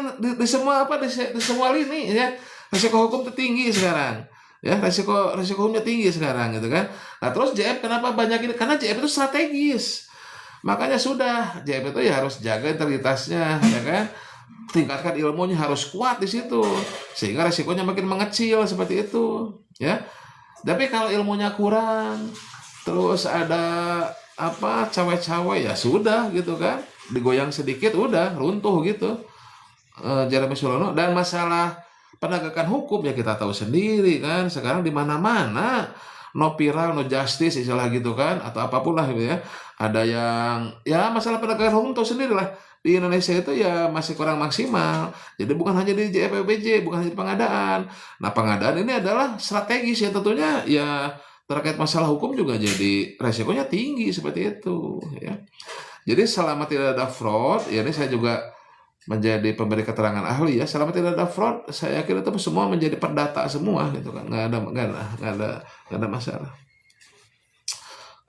lini ya. Resiko hukum tertinggi sekarang. Ya, resiko hukumnya tinggi sekarang gitu kan. Nah, terus JF kenapa banyak ini? Karena JF itu strategis. Makanya sudah, JF itu ya harus jaga integritasnya, ya kan? Tingkatkan ilmunya, harus kuat di situ. Sehingga resikonya makin mengecil seperti itu, ya. Tapi kalau ilmunya kurang, terus ada cawe-cawe, ya sudah gitu kan. Digoyang sedikit udah runtuh gitu. Jeremy Sulono. Dan masalah penegakan hukum ya kita tahu sendiri kan, sekarang di mana-mana no viral, no justice istilah gitu kan, atau apapun lah gitu ya. Ada yang ya masalah penegakan hukum tahu sendiri lah. Di Indonesia itu ya masih kurang maksimal. Jadi bukan hanya di JFPBJ, bukan hanya di pengadaan. Nah, pengadaan ini adalah strategis ya tentunya ya terkait masalah hukum juga jadi resikonya tinggi seperti itu ya. Jadi selama tidak ada fraud, ya ini saya juga menjadi pemberi keterangan ahli ya. Selama tidak ada fraud, saya yakin itu semua menjadi perdata semua gitu kan. Nggak ada masalah.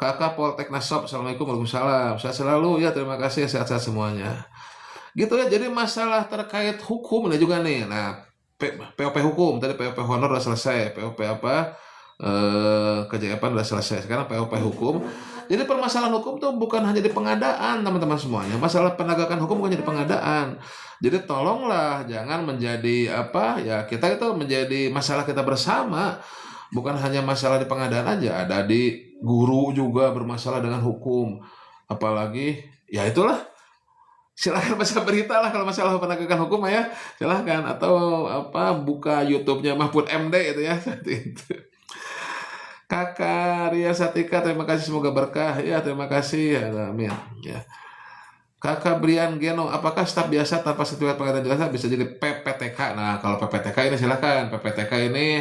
Kakak Poltek Nasop, Assalamualaikum Waalaikumsalam. Saya selalu ya terima kasih sehat-sehat semuanya. Gitu ya. Jadi masalah terkait hukum ini juga nih. Nah, POP hukum tadi POP honor udah selesai, POP apa? Kejayaan udah selesai. Sekarang POP hukum. Jadi permasalahan hukum tuh bukan hanya di pengadaan, teman-teman semuanya. Masalah penegakan hukum bukan di pengadaan. Jadi tolonglah jangan menjadi apa ya, kita itu menjadi masalah kita bersama. Bukan hanya masalah di pengadaan aja, ada di guru juga bermasalah dengan hukum. Apalagi ya itulah. Silahkan baca berita lah kalau masalah penegakan hukum ya. Silahkan atau apa buka YouTube-nya Mahfud MD itu ya seperti itu. Kakak Ria Satika, terima kasih semoga berkah ya, terima kasih ya, amin ya. Kakak Brian Geno, apakah staf biasa tanpa sertifikat pengadaan jasa bisa jadi PPTK? Nah, kalau PPTK ini silakan. PPTK ini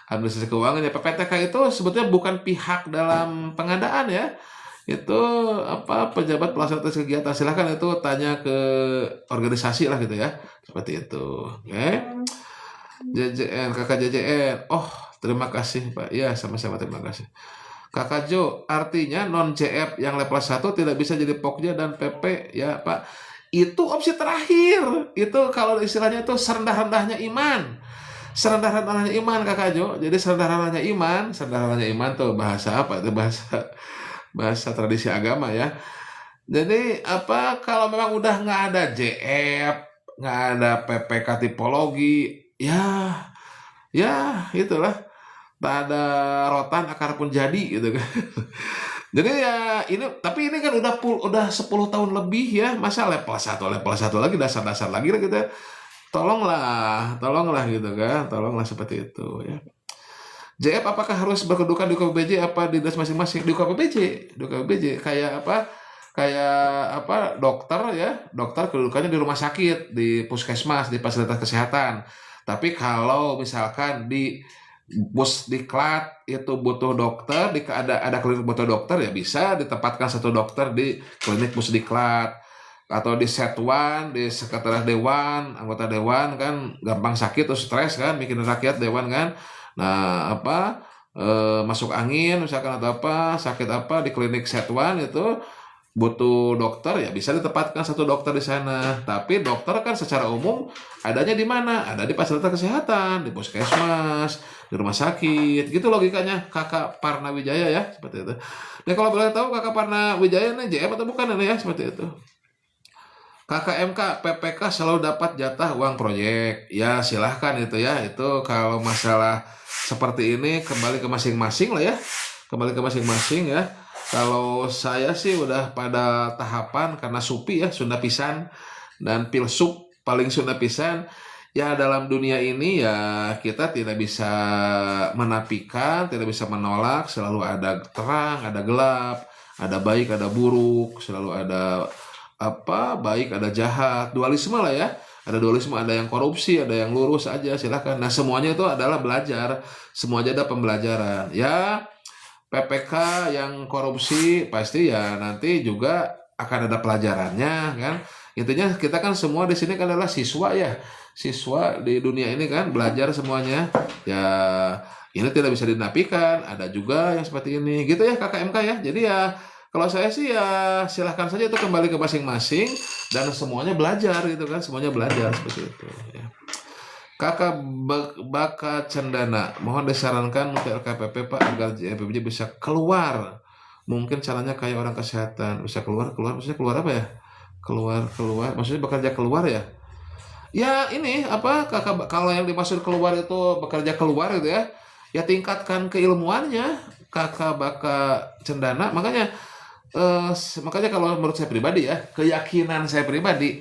administrasi keuangan ya. PPTK itu sebetulnya bukan pihak dalam pengadaan ya. Itu apa pejabat pelaksana kegiatan. Silakan itu tanya ke organisasi lah gitu ya. Seperti itu. Oke. JJN, Kakak JJN. Oh, terima kasih Pak. Ya, sama-sama terima kasih. Kakak Jo, artinya non-CF yang level 1 tidak bisa jadi Pokja dan PP ya Pak. Itu opsi terakhir. Itu kalau istilahnya itu serendah-rendahnya iman. Serendah-rendahnya iman Kakak Jo. Jadi serendah-rendahnya iman tuh bahasa apa? Itu bahasa tradisi agama ya. Jadi apa kalau memang udah nggak ada JF, nggak ada PPK tipologi, ya itulah. Tak ada rotan akar pun jadi gitu kan. Jadi ya ini tapi ini kan udah 10 tahun lebih ya. Masa level 1 lagi dasar-dasar lagi lah gitu. Tolonglah gitu kan. Tolonglah seperti itu ya. JF apakah harus berkedudukan di UKPBJ apa di dinas masing-masing? Di UKPBJ kayak apa? Kayak apa dokter ya. Dokter kedudukannya di rumah sakit, di puskesmas, di fasilitas kesehatan. Tapi kalau misalkan di Pusdiklat itu butuh dokter, ada klinik butuh dokter ya bisa ditempatkan satu dokter di klinik Pusdiklat atau di Setwan, di sekretariat dewan, anggota dewan kan gampang sakit atau stres kan, bikin rakyat dewan kan. Nah, apa masuk angin misalkan atau apa, sakit apa di klinik Setwan itu butuh dokter ya bisa ditempatkan satu dokter di sana. Tapi dokter kan secara umum adanya di mana? Ada di fasilitas kesehatan, di puskesmas, di rumah sakit. Gitu logikanya Kakak Parna Wijaya ya, seperti itu. Dan kalau boleh tahu Kakak Parna Wijaya ini JM atau bukan ini ya, seperti itu. Kakak MK PPK selalu dapat jatah uang proyek. Ya, silahkan itu ya. Itu kalau masalah seperti ini kembali ke masing-masing lah ya. Kembali ke masing-masing ya. Kalau saya sih udah pada tahapan karena Supi ya Sunda pisan dan Pilsup paling Sunda pisan ya dalam dunia ini ya kita tidak bisa menafikan, tidak bisa menolak, selalu ada terang, ada gelap, ada baik, ada buruk, selalu ada apa baik, ada jahat, dualisme lah ya. Ada dualisme, ada yang korupsi, ada yang lurus aja silahkan. Nah semuanya itu adalah belajar, semuanya ada pembelajaran ya. PPK yang korupsi pasti ya nanti juga akan ada pelajarannya kan. Intinya kita kan semua di sini kan adalah siswa ya. Siswa di dunia ini kan belajar semuanya. Ya ini tidak bisa dinafikan, ada juga yang seperti ini. Gitu ya KKMK ya. Jadi ya kalau saya sih ya silahkan saja itu kembali ke masing-masing dan semuanya belajar gitu kan. Semuanya belajar seperti itu ya. Kakak Baka Cendana, mohon disarankan untuk LKPP Pak agar JPBJ bisa keluar. Mungkin caranya kayak orang kesehatan, bisa keluar, maksudnya keluar apa ya? Keluar, maksudnya bekerja keluar ya? Ya ini apa kakak kalau yang dimaksud keluar itu bekerja keluar gitu ya? Ya tingkatkan keilmuannya Kakak Baka Cendana. Makanya kalau menurut saya pribadi ya, keyakinan saya pribadi,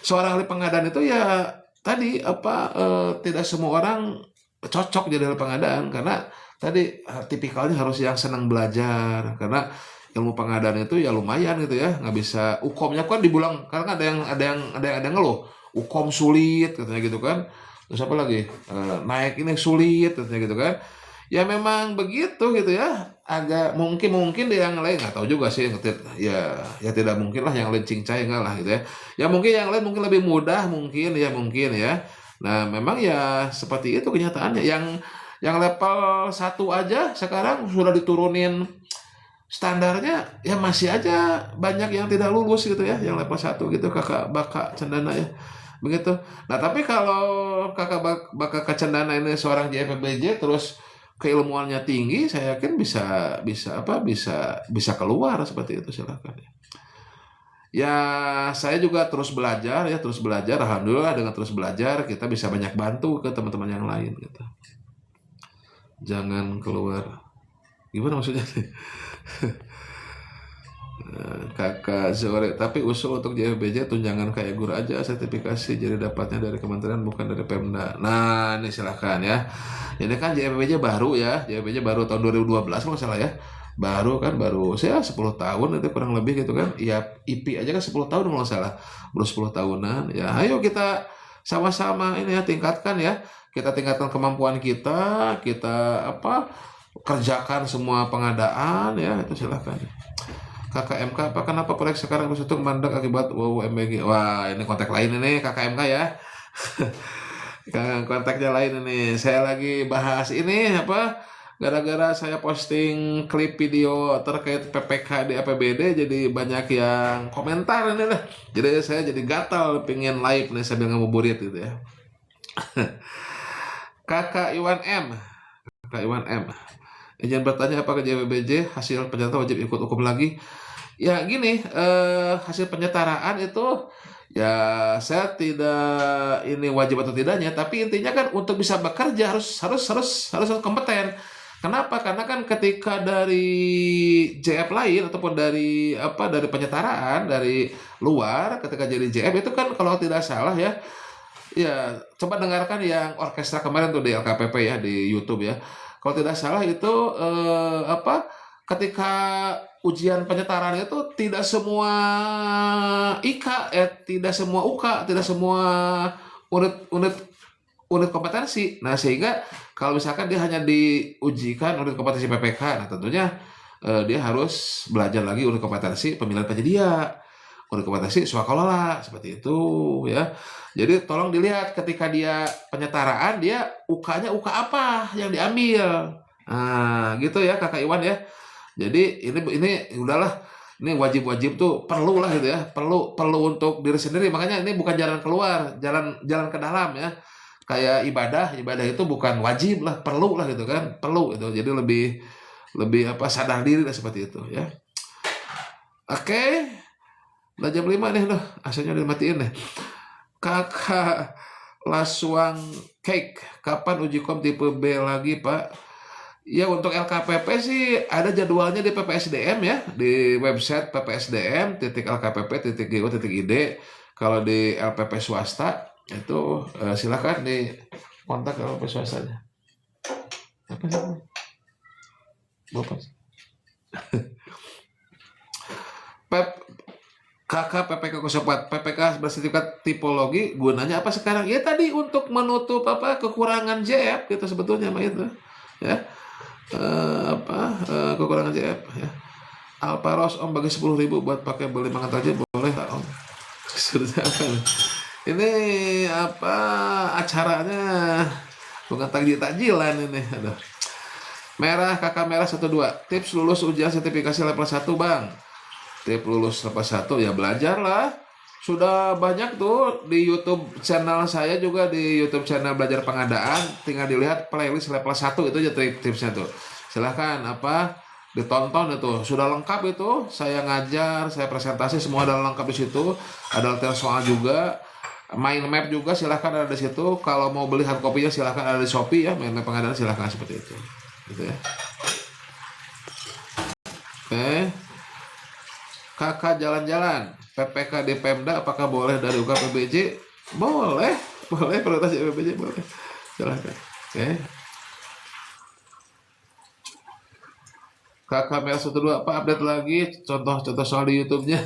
seorang ahli pengadaan itu ya tadi apa tidak semua orang cocok jadi ahli pengadaan karena tadi tipikalnya harus yang senang belajar, karena ilmu pengadaan itu ya lumayan gitu ya, nggak bisa ukomnya kan dibilang, karena ada yang ngeluh ukom sulit katanya gitu kan, terus apa lagi, naik ini sulit katanya gitu kan. Ya memang begitu gitu ya, agak mungkin mungkin dia yang lain nggak tahu juga sih, ya ya tidak mungkin lah yang lain cincai enggak lah gitu ya. Ya mungkin yang lain mungkin lebih mudah, mungkin ya. Nah memang ya seperti itu kenyataannya, yang level 1 aja sekarang sudah diturunin standarnya, ya masih aja banyak yang tidak lulus gitu ya, yang level 1 gitu, kakak baka cendana ya begitu. Nah tapi kalau kakak baka cendana ini seorang JFBJ terus keilmuannya tinggi, saya yakin bisa bisa apa bisa keluar seperti itu, silakan ya. Ya saya juga terus belajar, alhamdulillah dengan terus belajar kita bisa banyak bantu ke teman-teman yang lain gitu. Jangan keluar, gimana maksudnya? Kakak sore, tapi usul untuk JFBJ tunjangan kayak guru aja, sertifikasi jadi dapatnya dari kementerian bukan dari Pemda. Nah ini silahkan ya, ini kan JFBJ baru ya, JFBJ baru tahun 2012 kalau nggak salah ya, baru saya 10 tahun itu kurang lebih gitu kan ya, IP aja kan 10 tahun kalau nggak salah, baru 10 tahunan ya. Ayo kita sama-sama ini ya, tingkatkan ya, kita tingkatkan kemampuan kita apa, kerjakan semua pengadaan ya, itu silahkan. KKMK apa, kenapa proyek sekarang harus untuk mandek akibat WUMBG? Wah ini kontak lain ini KKMK ya. Kontaknya lain ini, saya lagi bahas ini apa, gara-gara saya posting klip video terkait PPK di APBD, jadi banyak yang komentar ini lah, jadi saya jadi gatal pengen live nih sambil ngabuburit gitu ya. Kakak Iwan M, izin bertanya, apakah JBBJ hasil penyetaraan wajib ikut hukum lagi? Ya gini, hasil penyetaraan itu ya saya tidak ini wajib atau tidaknya, tapi intinya kan untuk bisa bekerja harus kompeten. Kenapa? Karena kan ketika dari JF lain ataupun dari penyetaraan dari luar, ketika jadi JF itu kan kalau tidak salah ya, ya coba dengarkan yang orkestra kemarin tuh di LKPP ya, di YouTube ya. Kalau tidak salah itu ketika ujian penyetaraan itu tidak semua tidak semua UK, tidak semua unit kompetensi. Nah, sehingga kalau misalkan dia hanya diujikan unit kompetensi PPK, nah tentunya dia harus belajar lagi unit kompetensi pemilihan penyedia, unit kompetensi swakelola, seperti itu ya. Jadi tolong dilihat ketika dia penyetaraan, dia UK-nya UK apa yang diambil. Nah, gitu ya Kakak Iwan ya. Jadi ini udahlah, ini wajib tuh perlu lah gitu ya, perlu untuk diri sendiri. Makanya ini bukan jalan keluar, jalan ke dalam ya. Kayak ibadah itu bukan wajib lah, perlu lah gitu kan, perlu itu. Jadi lebih sadar diri lah seperti itu ya. Oke. Udah jam 5 nih loh, AC-nya dimatiin nih. Kakak Laswang Cake, kapan uji kom tipe B lagi Pak? Ya untuk LKPP sih ada jadwalnya di PPSDM ya, di website ppsdm.lkpp.go.id. Kalau di LPP swasta itu silakan di kontak LPP swastanya. Apa sih? Bapak. Kakak PPK 04, PPK bersertifikat tipologi gunanya apa sekarang? Ya tadi untuk menutup kekurangan JF kita sebetulnya mah itu ya. Kekurangan JF ya. Alparos Om bagi 10.000 buat pakai beli makan aja boleh tak Om? Ini acaranya bukan takjilan ini. Aduh. Merah, kakak merah 12. Tips lulus ujian sertifikasi level 1 Bang. Tips lulus level 1 ya belajarlah. Sudah banyak tuh di YouTube channel saya, juga di YouTube channel Belajar Pengadaan, tinggal dilihat playlist level 1 itu aja tipsnya tuh. Silahkan ditonton itu, sudah lengkap itu. Saya ngajar, saya presentasi semua ada lengkap di situ. Ada latihan soal juga, mind map juga silahkan ada di situ. Kalau mau beli hard copy-nya silahkan ada di Shopee ya, mind map pengadaan silahkan seperti itu. Gitu ya. Oke. Kakak jalan-jalan, PPK di Pemda apakah boleh dari UKPBJ? Boleh prioritas UKPBJ boleh. Silahkan. Oke. Kakak Mel 12 apa update lagi contoh-contoh soal di YouTube-nya.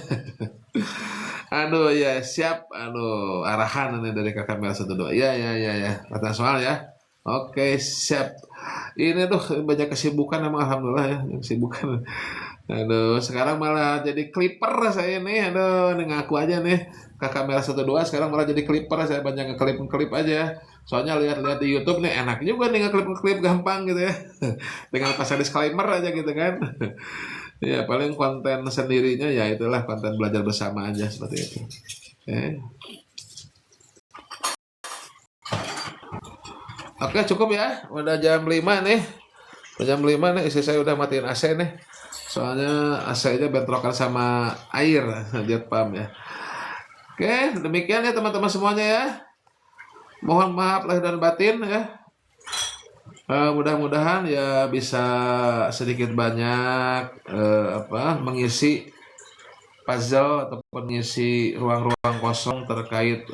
Aduh ya siap. Aduh arahan ini dari Kakak Mel 12. Ya ya ya ya. Kata soal ya. Oke siap. Ini tuh banyak kesibukan emang alhamdulillah ya, kesibukan. Aduh, sekarang malah jadi clipper saya nih. Aduh, ini ngaku aja nih. Kakak Merah 12 sekarang malah jadi clipper. Saya banyak ngeklip-ngeklip aja. Soalnya lihat-lihat di YouTube nih enak juga nih ngeklip-ngeklip gampang gitu ya. Tinggal pasang disclaimer aja gitu kan. Ya, paling konten sendirinya ya itulah konten belajar bersama aja seperti itu. Oke, cukup ya. Udah jam 5 nih. Udah jam 5 nih, istri saya udah matiin AC nih. Soalnya AC-nya bentrokan sama air, jet pump ya. Oke, demikian ya teman-teman semuanya ya. Mohon maaf lahir dan batin ya. Mudah-mudahan ya bisa sedikit banyak mengisi puzzle ataupun mengisi ruang-ruang kosong terkait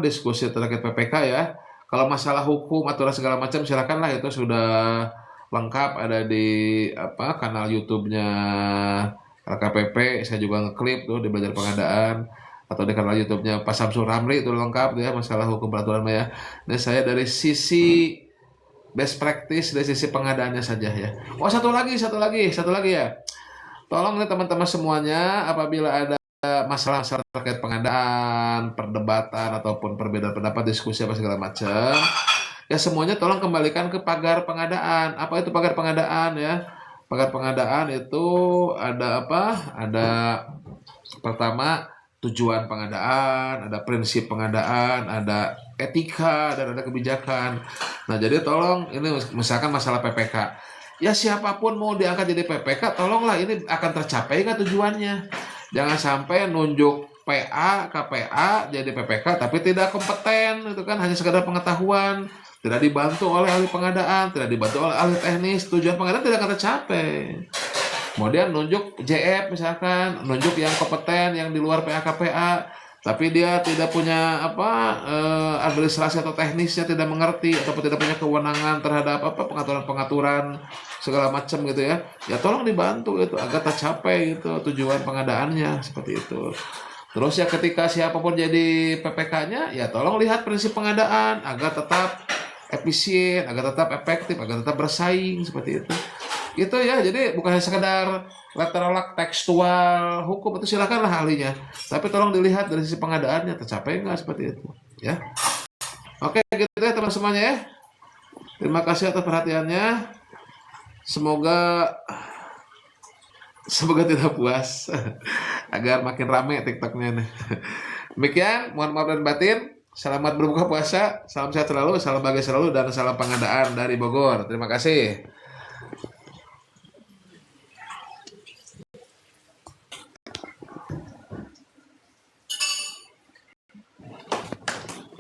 diskusi terkait PPK ya. Kalau masalah hukum aturan segala macam silakanlah, itu sudah lengkap ada di kanal YouTube-nya LKPP. Saya juga ngeklip tuh di belajar pengadaan, atau di kanal YouTube-nya Pak Samsul Ramli itu lengkap ya masalah hukum peraturan ya. Ini saya dari sisi best practice, dari sisi pengadaannya saja ya. Oh satu lagi ya. Tolong nih teman-teman semuanya, apabila ada masalah-masalah terkait pengadaan, perdebatan ataupun perbedaan pendapat, diskusi apa segala macam, ya semuanya tolong kembalikan ke pagar pengadaan. Apa itu pagar pengadaan ya? Pagar pengadaan itu ada apa? Ada pertama tujuan pengadaan, ada prinsip pengadaan, ada etika, dan ada kebijakan. Nah jadi tolong ini misalkan masalah PPK, ya siapapun mau diangkat jadi PPK, tolonglah ini akan tercapai nggak tujuannya. Jangan sampai nunjuk PA, KPA jadi PPK tapi tidak kompeten, itu kan hanya sekedar pengetahuan, tidak dibantu oleh ahli pengadaan, tidak dibantu oleh ahli teknis, tujuan pengadaan tidak akan tercapai. Kemudian nunjuk JF misalkan, nunjuk yang kompeten yang di luar PA, KPA, tapi dia tidak punya administrasi atau teknisnya, tidak mengerti ataupun tidak punya kewenangan terhadap pengaturan-pengaturan segala macam gitu ya. Ya tolong dibantu itu agar tercapai itu tujuan pengadaannya seperti itu. Terus ya ketika siapapun jadi PPK-nya, ya tolong lihat prinsip pengadaan agar tetap efisien, agar tetap efektif, agar tetap bersaing seperti itu. Gitu ya, jadi bukan hanya sekedar letterlock tekstual hukum, itu silakanlah ahlinya, tapi tolong dilihat dari sisi pengadaannya tercapai nggak seperti itu ya. Oke gitu ya teman semuanya ya, terima kasih atas perhatiannya, semoga tidak puas agar makin rame TikToknya nih. Demikian, mohon maaf dan batin. Selamat berbuka puasa, salam sehat selalu, salam bahagia selalu, dan salam pengadaan dari Bogor. Terima kasih.